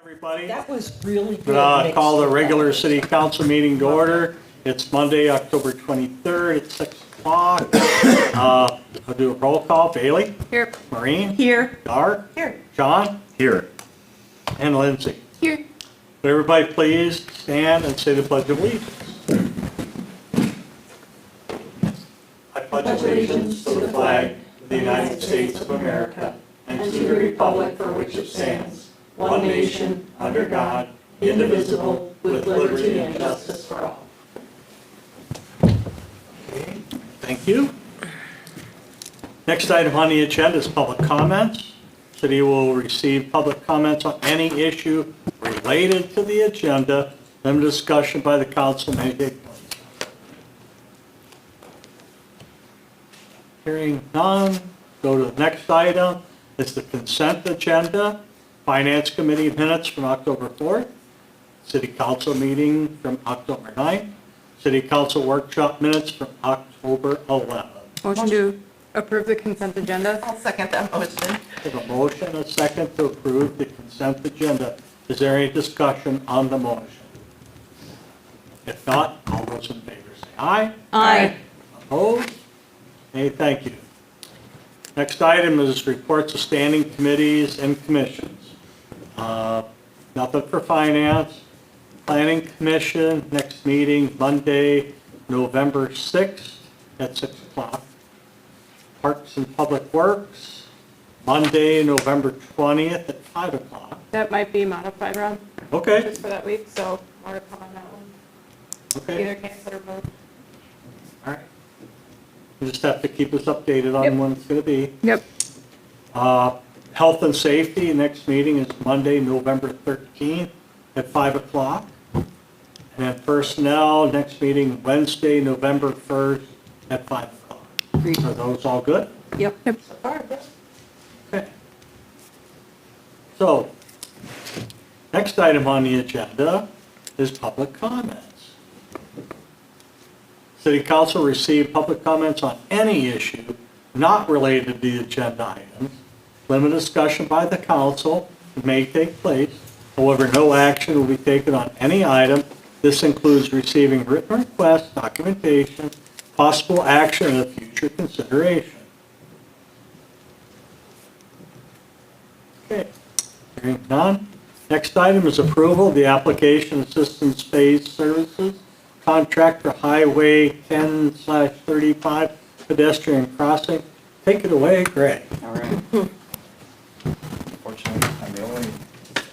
Everybody, That was really good. call the regular city council meeting to order. It's Monday, October 23rd at 6 o'clock. I'll do a roll call. Bailey? Here. Maureen? Here. Dar? Here. John? Here. And Lindsay. Here. Would everybody please stand and say the Pledge of Allegiance? I pledge allegiance to the flag of the United States of America and to the republic for which it stands, one nation, under God, indivisible, with liberty and justice for all. Okay, thank you. Next item on the agenda is public comments. City will receive public comments on any issue related to the agenda. Then discussion by the council may take place. Hearing none, go to the next item. It's the consent agenda. Finance Committee minutes from October 4th. City Council meeting from October 9th. City Council workshop minutes from October 11th. Motion to approve the consent agenda. I'll second that motion. We have a motion and a second to approve the consent agenda. Is there any discussion on the motion? If not, all those in favor say aye. Aye. Opposed? Okay, thank you. Next item is reports of standing committees and commissions. Nothing for finance. Planning Commission, next meeting Monday, November 6th at 6 o'clock. Parks and Public Works, Monday, November 20th at 5 o'clock. That might be modified, Rob, Okay, just for that week, so more to come on that one. okay, Either cancel or both. all right. You just have to keep us updated on Yep. when it's going to be. Yep. Health and Safety, next meeting is Monday, November 13th at 5 o'clock. And then Personnel, next meeting Wednesday, November 1st at 5 o'clock. Are those all good? Yep. Yep. Okay. So, next item on the agenda is public comments. City Council received public comments on any issue not related to the agenda items. Limited discussion by the council may take place. However, no action will be taken on any item. This includes receiving written requests, documentation, possible action, and future consideration. Okay, hearing none. Next item is approval of the application assistance phase services contract for Highway 10/35 pedestrian crossing. Take it away, Greg. All right. Unfortunately, I'm the only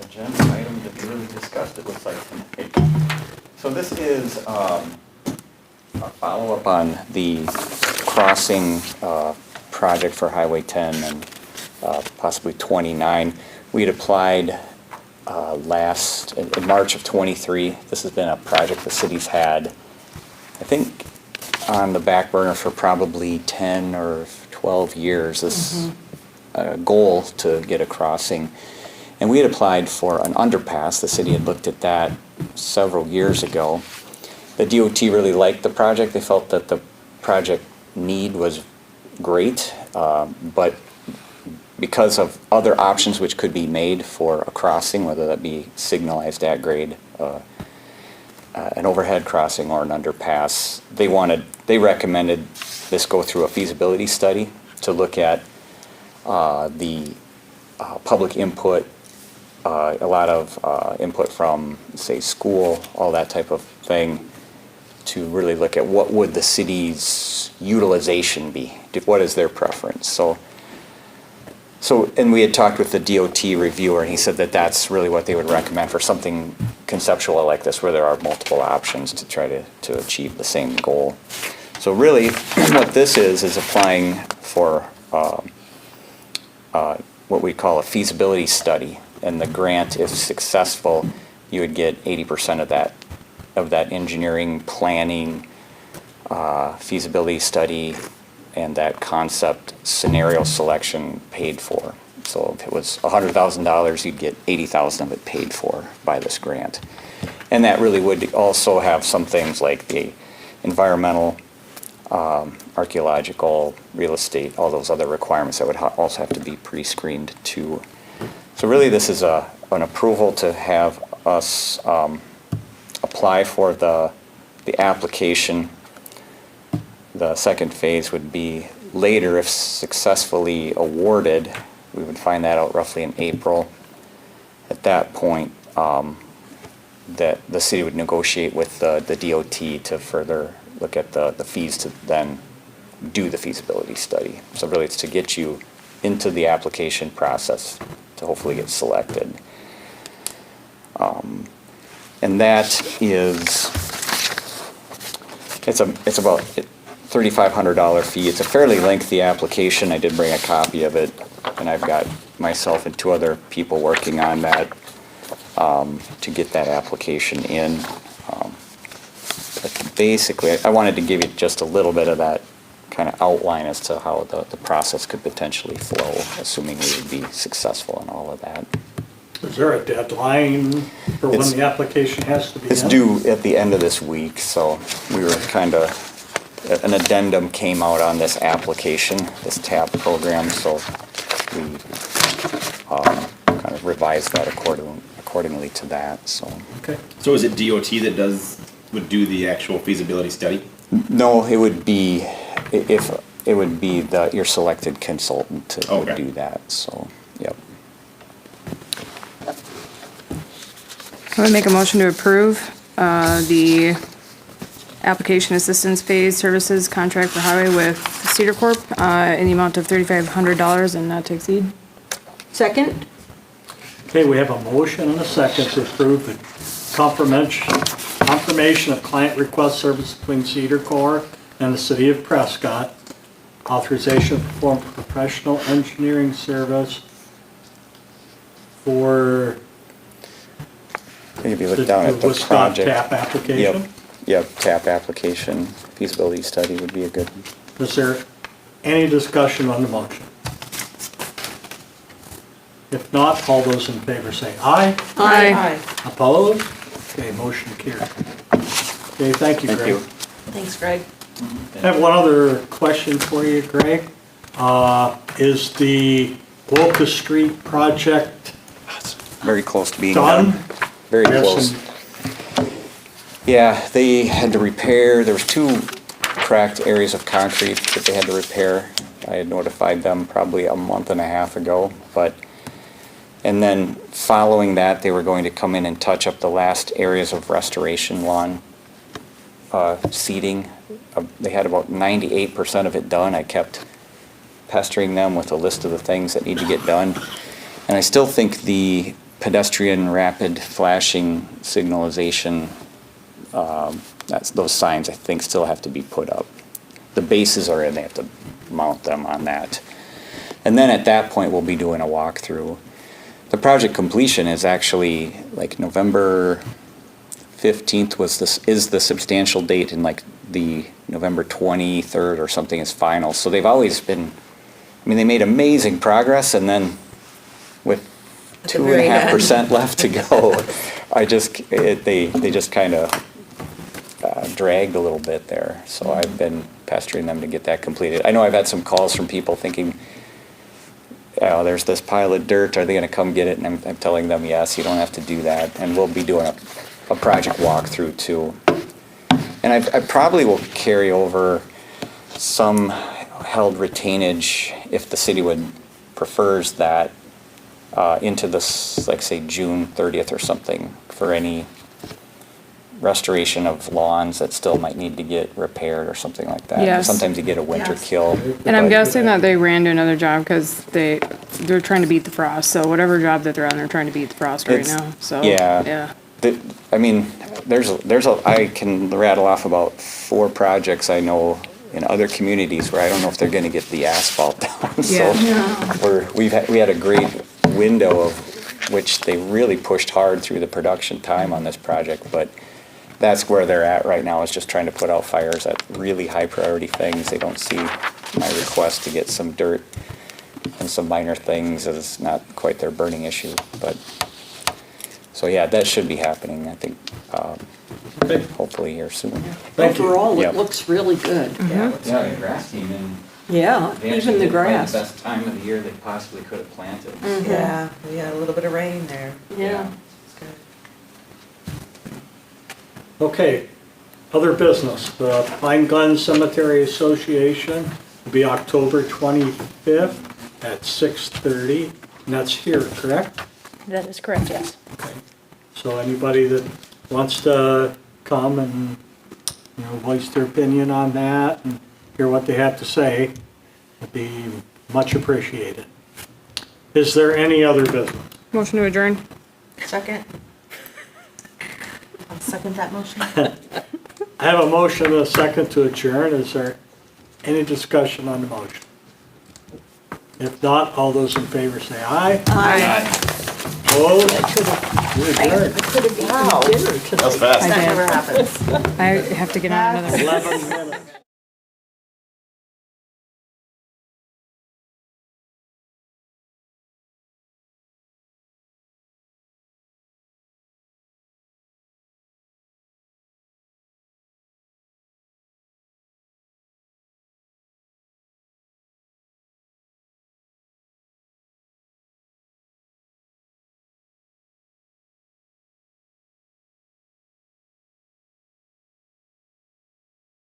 agenda item that we really discussed, it looks like tonight. So this is a follow-up on the crossing project for Highway 10 and possibly 29. We had applied in March of 23. This has been a project the city's had, I think, on the back burner for probably 10 or 12 years. This goal to get a crossing. And we had applied for an underpass. The city had looked at that several years ago. The DOT really liked the project. They felt that the project need was great, but because of other options which could be made for a crossing, whether that be signalized at grade, an overhead crossing or an underpass, they recommended this go through a feasibility study to look at the public input, a lot of input from, say, school, all that type of thing, to really look at what would the city's utilization be, what is their preference. So, and we had talked with the DOT reviewer, and he said that that's really what they would recommend for something conceptual like this, where there are multiple options to try to achieve the same goal. So really, what this is applying for what we call a feasibility study, and the grant, if successful, you would get 80% of that engineering, planning, feasibility study, and that concept scenario selection paid for. So if it was $100,000, you'd get $80,000 of it paid for by this grant. And that really would also have some things like the environmental, archaeological, real estate, all those other requirements that would also have to be pre-screened to So really, this is an approval to have us apply for the application. The second phase would be later if successfully awarded. We would find that out roughly in April. At that point, that the city would negotiate with the DOT to further look at the fees to then do the feasibility study. So really, it's to get you into the application process to hopefully get selected. And that is, it's about $3,500 fee. It's a fairly lengthy application. I did bring a copy of it, and I've got myself and 2 other people working on that to get that application in. But basically, I wanted to give you just a little bit of that kind of outline as to how the process could potentially flow, assuming we would be successful in all of that. Is there a deadline for when It's- the application has to be in? It's due at the end of this week, so we were kind of, an addendum came out on this application, this TAP program, so we kind of revised that accordingly to that, so. Okay. So is it DOT that would do the actual feasibility study? No, it would be, your selected consultant to would Okay. do that, so, yep. I would make a motion to approve the application assistance phase services contract for highway with Cedar Corp. In the amount of $3,500 and not to exceed. Second? Okay, we have a motion and a second to approve the confirmation of client request service between Cedar Corp and the city of Prescott. Authorization to perform professional engineering service for I think if you look down at the Woodstock project. TAP application. Yep, TAP application, feasibility study would be a good one. Is there any discussion on the motion? If not, all those in favor say aye. Aye. Opposed? Okay, motion carried. Okay, thank you, Thank Greg. you. Thanks, Greg. I have one other question for you, Greg. Is the Locust Street project Very close to being done? done. Very Yes, close. and- Yeah, they had to repair, there was 2 cracked areas of concrete that they had to repair. I had notified them probably a month and a half ago, and then following that, they were going to come in and touch up the last areas of restoration lawn seeding. They had about 98% of it done. I kept pestering them with a list of the things that need to get done. And I still think the pedestrian rapid flashing signalization, those signs I think still have to be put up. The bases are in, they have to mount them on that. And then at that point, we'll be doing a walkthrough. The project completion is actually like November 15th is the substantial date, and like the November 23rd or something is final. So they've always been, they made amazing progress, and then with At the very 2.5% left to go, they just kind of dragged a little bit there. So I've been pestering them to get that completed. I know I've had some calls from people thinking, oh, there's this pile of dirt, are they gonna come get it? And I'm telling them, yes, you don't have to do that. And we'll be doing a project walkthrough too. And I probably will carry over some held retainage, if the city prefers that, into this, like say June 30th or something, for any restoration of lawns that still might need to get repaired or something like that. Yes. Sometimes you get a winter Yes. kill. And I'm but- guessing that they ran to another job because they're trying to beat the frost. So whatever job that they're on, they're trying to beat the frost right It's- now. So yeah. yeah. I can rattle off about 4 projects I know in other communities where I don't know if they're gonna get the asphalt down. So we had a great window of which they really pushed hard through the production time on this project, but that's where they're at right now, is just trying to put out fires at really high priority things. They don't see my request to get some dirt and some minor things as not quite their burning issue, but, so yeah, that should be happening, I think, Okay. hopefully here soon. Thank you. Overall, Yep. it looks really good. Yeah, the grass came in Yeah, They actually even the did probably grass. the best time of the year they possibly could have planted. Yeah, we had a little bit of rain there. Yeah. It's good. Okay, other business. The Pine Glen Cemetery Association will be October 25th at 6:30, and that's here, correct? That is correct, yes. So anybody that wants to come and, voice their opinion on that and hear what they have to say would be much appreciated. Is there any other business? Motion to adjourn. Second? I'll second that motion. I have a motion and a second to adjourn. Is there any discussion on the motion? If not, all those in favor say aye. Opposed? We're adjourned. I could have eaten dinner tonight. That was fast. I That did. never happens. I have to get on another. 11 minutes.